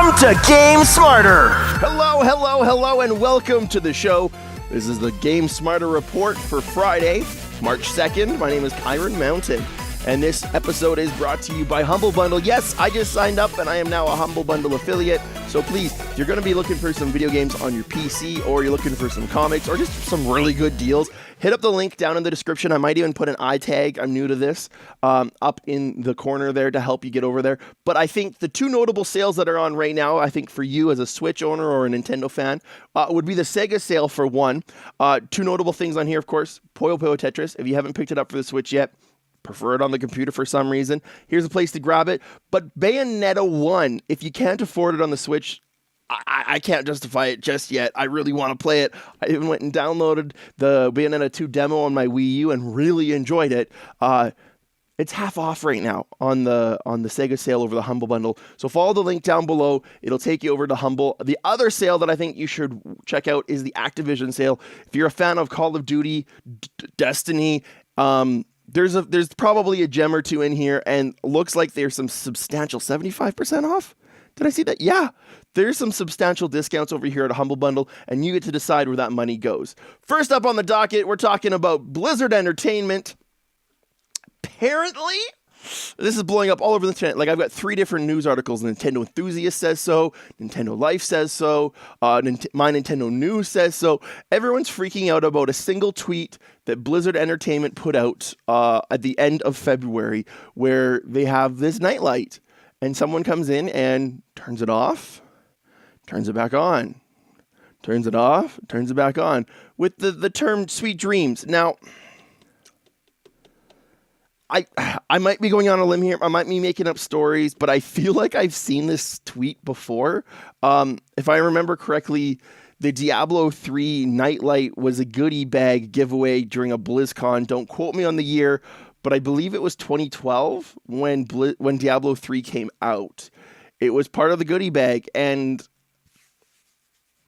Welcome to Game Smarter. Hello, and welcome to the show. This is the Game Smarter Report for Friday, March 2nd. My name is Kyron Mountain, and this episode is brought to you by Humble Bundle. Yes, I just signed up, and I am now a Humble Bundle affiliate. So please, if you're going to be looking for some video games on your PC, or you're looking for some comics, or just some really good deals, hit up the link down in the description. I might even put an eye tag, I'm new to this, up in the corner there to help you get over there. But I think the two notable sales that are on right now, I think for you as a Switch owner or a Nintendo fan, would be the Sega sale for one. Two notable things on here, of course, Puyo Puyo Tetris. If you haven't picked it up for the Switch yet, prefer it on the computer for some reason, here's a place to grab it. But Bayonetta 1, if you can't afford it on the Switch, I can't justify it just yet. I really want to play it. I even went and downloaded the Bayonetta 2 demo on my Wii U and really enjoyed it. It's half off right now on the Sega sale over the Humble Bundle. So follow the link down below. It'll take you over to Humble. The other sale that I think you should check out is the Activision sale. If you're a fan of Call of Duty, Destiny, there's probably a gem or two in here, and looks like there's some substantial 75% off. Did I see that? Yeah, there's some substantial discounts over here at a Humble Bundle, and you get to decide where that money goes. First up on the docket, we're talking about Blizzard Entertainment. Apparently, this is blowing up all over the internet. Like, I've got 3 different news articles. Nintendo Enthusiast says so. Nintendo Life says so. My Nintendo News says so. Everyone's freaking out about a single tweet that Blizzard Entertainment put out at the end of February, where they have this nightlight. And someone comes in and turns it off, turns it back on, turns it off, turns it back on, with the term Sweet Dreams. Now, I might be going on a limb here. I might be making up stories, but I feel like I've seen this tweet before. If I remember correctly, the Diablo 3 Nightlight was a goodie bag giveaway during a BlizzCon. Don't quote me on the year, but I believe it was 2012 when Diablo 3 came out. It was part of the goodie bag, and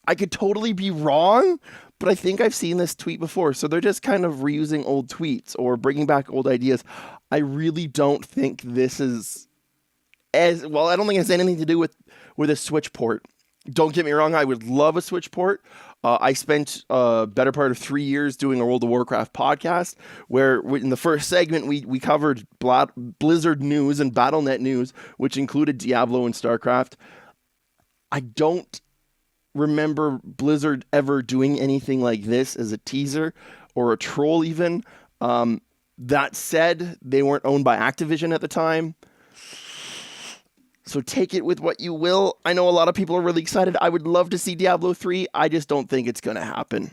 I could totally be wrong, but I think I've seen this tweet before. So they're just kind of reusing old tweets or bringing back old ideas. I really don't think this is as well. I don't think it has anything to do with a Switch port. Don't get me wrong. I would love a Switch port. I spent a better part of 3 years doing a World of Warcraft podcast, where in the first segment, we covered Blizzard news and Battle.net news, which included Diablo and StarCraft. I don't remember Blizzard ever doing anything like this as a teaser or a troll even. That said, they weren't owned by Activision at the time. So take it with what you will. I know a lot of people are really excited. I would love to see Diablo 3. I just don't think it's going to happen.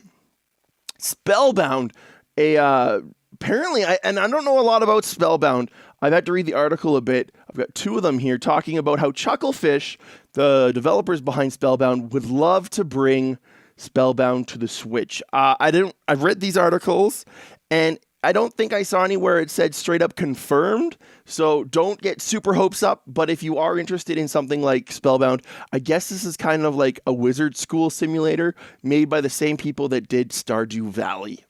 Spellbound, apparently, I don't know a lot about Spellbound. I've had to read the article a bit. I've got 2 of them here talking about how Chucklefish, the developers behind Spellbound, would love to bring Spellbound to the Switch. I've read these articles, and I don't think I saw anywhere it said straight up confirmed, so don't get super hopes up. But if you are interested in something like Spellbound, I guess this is kind of like a wizard school simulator made by the same people that did Stardew Valley.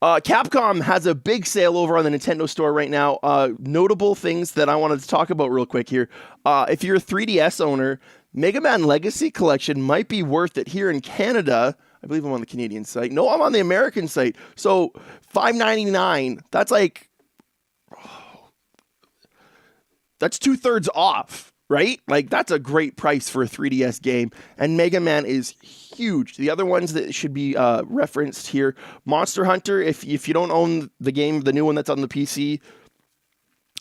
Capcom has a big sale over on the Nintendo store right now. Notable things that I wanted to talk about real quick here. If you're a 3DS owner, Mega Man Legacy Collection might be worth it here in Canada. I believe I'm on the Canadian site. No, I'm on the American site. So $5.99. That's like, that's 2/3 off, right? Like, that's a great price for a 3DS game. And Mega Man is huge. The other ones that should be referenced here, Monster Hunter. If you don't own the game, the new one that's on the PC,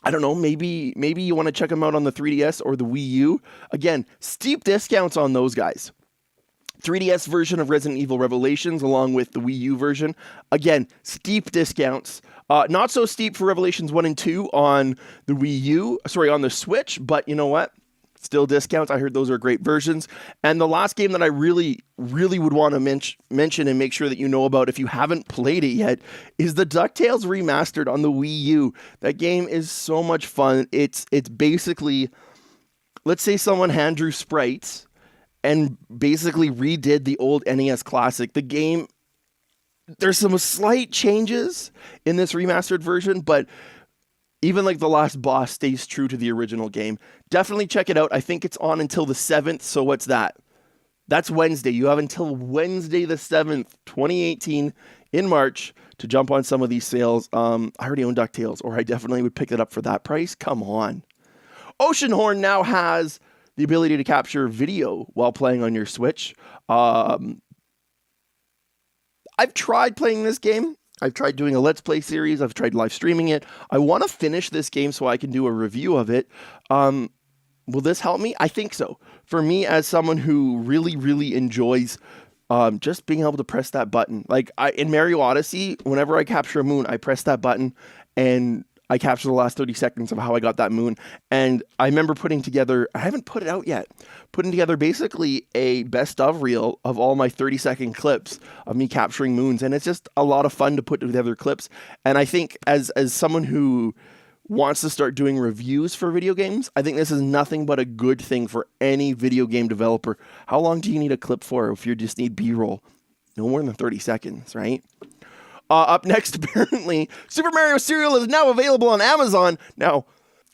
I don't know, maybe you want to check them out on the 3DS or the Wii U. Again, steep discounts on those guys. 3DS version of Resident Evil Revelations along with the Wii U version. Again, steep discounts. Not so steep for Revelations 1 and 2 on the on the Switch, but you know what? Still discounts. I heard those are great versions. And the last game that I really, really would want to mention and make sure that you know about if you haven't played it yet is the DuckTales Remastered on the Wii U. That game is so much fun. It's basically, let's say someone hand drew sprites and basically redid the old NES classic. The game, there's some slight changes in this remastered version, but even like the last boss stays true to the original game. Definitely check it out. I think it's on until the 7th. So what's that? That's Wednesday. You have until Wednesday the 7th, 2018 in March to jump on some of these sales. I already own DuckTales, or I definitely would pick it up for that price. Come on. Oceanhorn now has the ability to capture video while playing on your Switch. I've tried playing this game. I've tried doing a Let's Play series. I've tried live streaming it. I want to finish this game so I can do a review of it. Will this help me? I think so. For me, as someone who really, really enjoys just being able to press that button. Like in Mario Odyssey, whenever I capture a moon, I press that button and I capture the last 30 seconds of how I got that moon. And I remember putting together, I haven't put it out yet, putting together basically a best of reel of all my 30-second clips of me capturing moons. And it's just a lot of fun to put together clips. And I think as someone who wants to start doing reviews for video games, I think this is nothing but a good thing for any video game developer. How long do you need a clip for if you just need B-roll? No more than 30 seconds, right? Up next, apparently, Super Mario cereal is now available on Amazon. Now,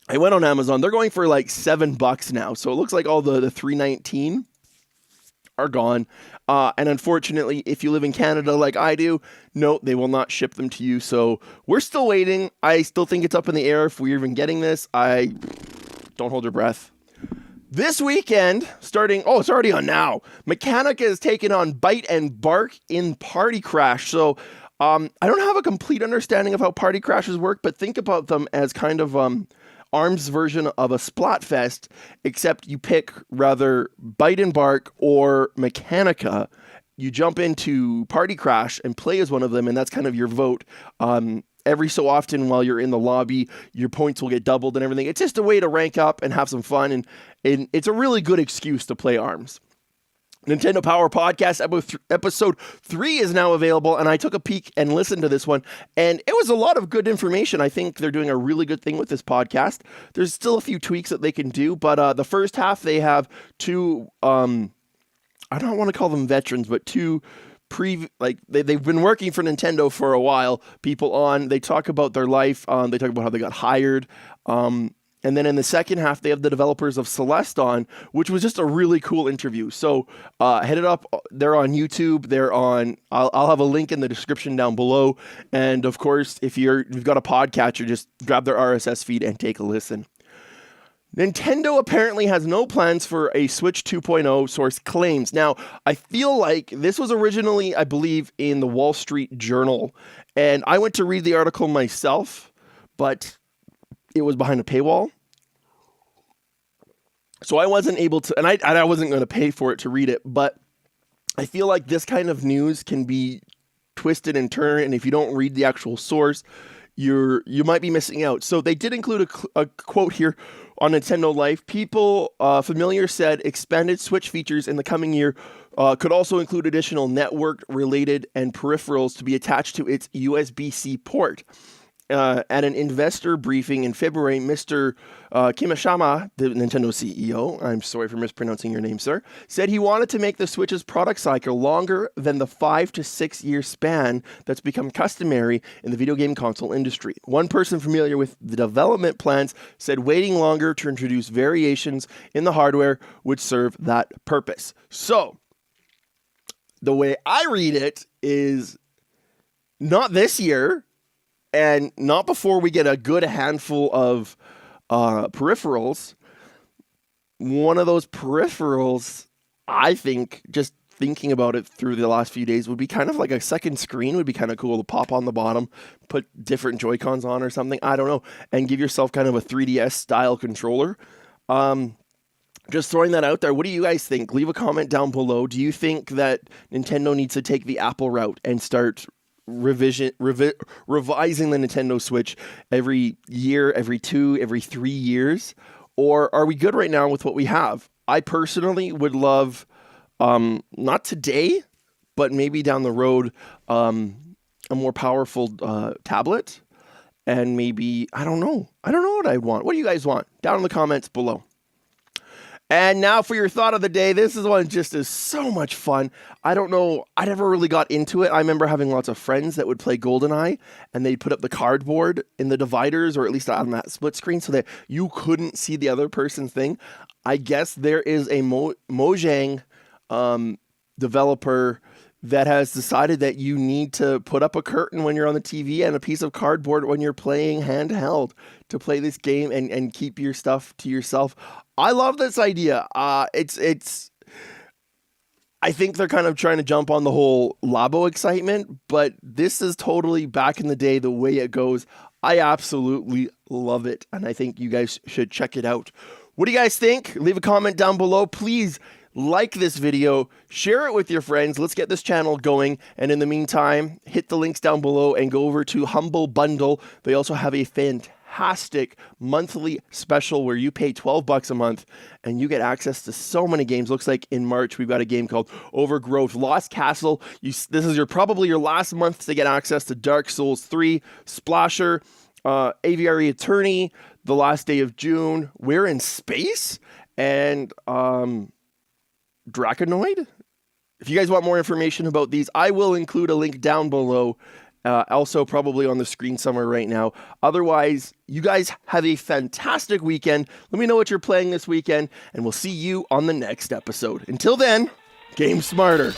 I went on Amazon. They're going for like $7 now. So it looks like all the $3.19 are gone. And unfortunately, if you live in Canada like I do, no, they will not ship them to you. So we're still waiting. I still think it's up in the air if we're even getting this. Don't hold your breath. This weekend, it's already on now. Mechanica is taking on Byte and Barq in Party Crash. So I don't have a complete understanding of how Party Crashes work, but think about them as kind of ARMS version of a Splatfest, except you pick rather Byte and Barq or Mechanica. You jump into Party Crash and play as one of them, and that's kind of your vote. Every so often while you're in the lobby, your points will get doubled and everything. It's just a way to rank up and have some fun, and it's a really good excuse to play ARMS. Nintendo Power Podcast episode 3 is now available, and I took a peek and listened to this one, and it was a lot of good information. I think they're doing a really good thing with this podcast. There's still a few tweaks that they can do, but the first half, they have two, I don't want to call them veterans, but two they've been working for Nintendo for a while, people on. They talk about their life, they talk about how they got hired, and then in the second half, they have the developers of Celeste on, which was just a really cool interview. So head it up. They're on YouTube. I'll have a link in the description down below. And of course, if you've got a podcatcher, just grab their RSS feed and take a listen. Nintendo apparently has no plans for a Switch 2.0, source claims. Now, I feel like this was originally, I believe, in the Wall Street Journal. And I went to read the article myself, but it was behind a paywall. So I wasn't able to, and I wasn't going to pay for it to read it, but I feel like this kind of news can be twisted and turned, and if you don't read the actual source, you might be missing out. So they did include a quote here on Nintendo Life. People familiar said expanded Switch features in the coming year could also include additional network-related and peripherals to be attached to its USB-C port. At an investor briefing in February, Mr. Kimishima, the Nintendo CEO, I'm sorry for mispronouncing your name, sir, said he wanted to make the Switch's product cycle longer than the 5 to 6 year span that's become customary in the video game console industry. One person familiar with the development plans said waiting longer to introduce variations in the hardware would serve that purpose. So, the way I read it is not this year, and not before we get a good handful of peripherals. One of those peripherals, I think, just thinking about it through the last few days, would be kind of like a second screen. Would be kind of cool to pop on the bottom, put different Joy-Cons on or something. I don't know. And give yourself kind of a 3DS style controller. Just throwing that out there. What do you guys think? Leave a comment down below. Do you think that Nintendo needs to take the Apple route and start revising the Nintendo Switch every year, every 2, every 3 years? Or are we good right now with what we have? I personally would love, not today, but maybe down the road, a more powerful tablet. And maybe, I don't know what I want. What do you guys want? Down in the comments below. And now for your thought of the day. This is one just is so much fun. I don't know, I never really got into it. I remember having lots of friends that would play GoldenEye, and they'd put up the cardboard in the dividers, or at least on that split screen, so that you couldn't see the other person's thing. I guess there is a Mojang developer that has decided that you need to put up a curtain when you're on the TV and a piece of cardboard when you're playing handheld to play this game and keep your stuff to yourself. I love this idea. I think they're kind of trying to jump on the whole Labo excitement, but this is totally back in the day the way it goes. I absolutely love it, and I think you guys should check it out. What do you guys think? Leave a comment down below. Please like this video, share it with your friends. Let's get this channel going. And in the meantime, hit the links down below and go over to Humble Bundle. They also have a fantastic monthly special where you pay $12 a month and you get access to so many games. Looks like in March we've got a game called Overgrowth, Lost Castle. This is probably your last month to get access to Dark Souls 3, Splasher, Aviary Attorney, The Last Day of June, We're in Space, and Draconoid. If you guys want more information about these, I will include a link down below, also probably on the screen somewhere right now. Otherwise, you guys have a fantastic weekend. Let me know what you're playing this weekend, and we'll see you on the next episode. Until then, game smarter.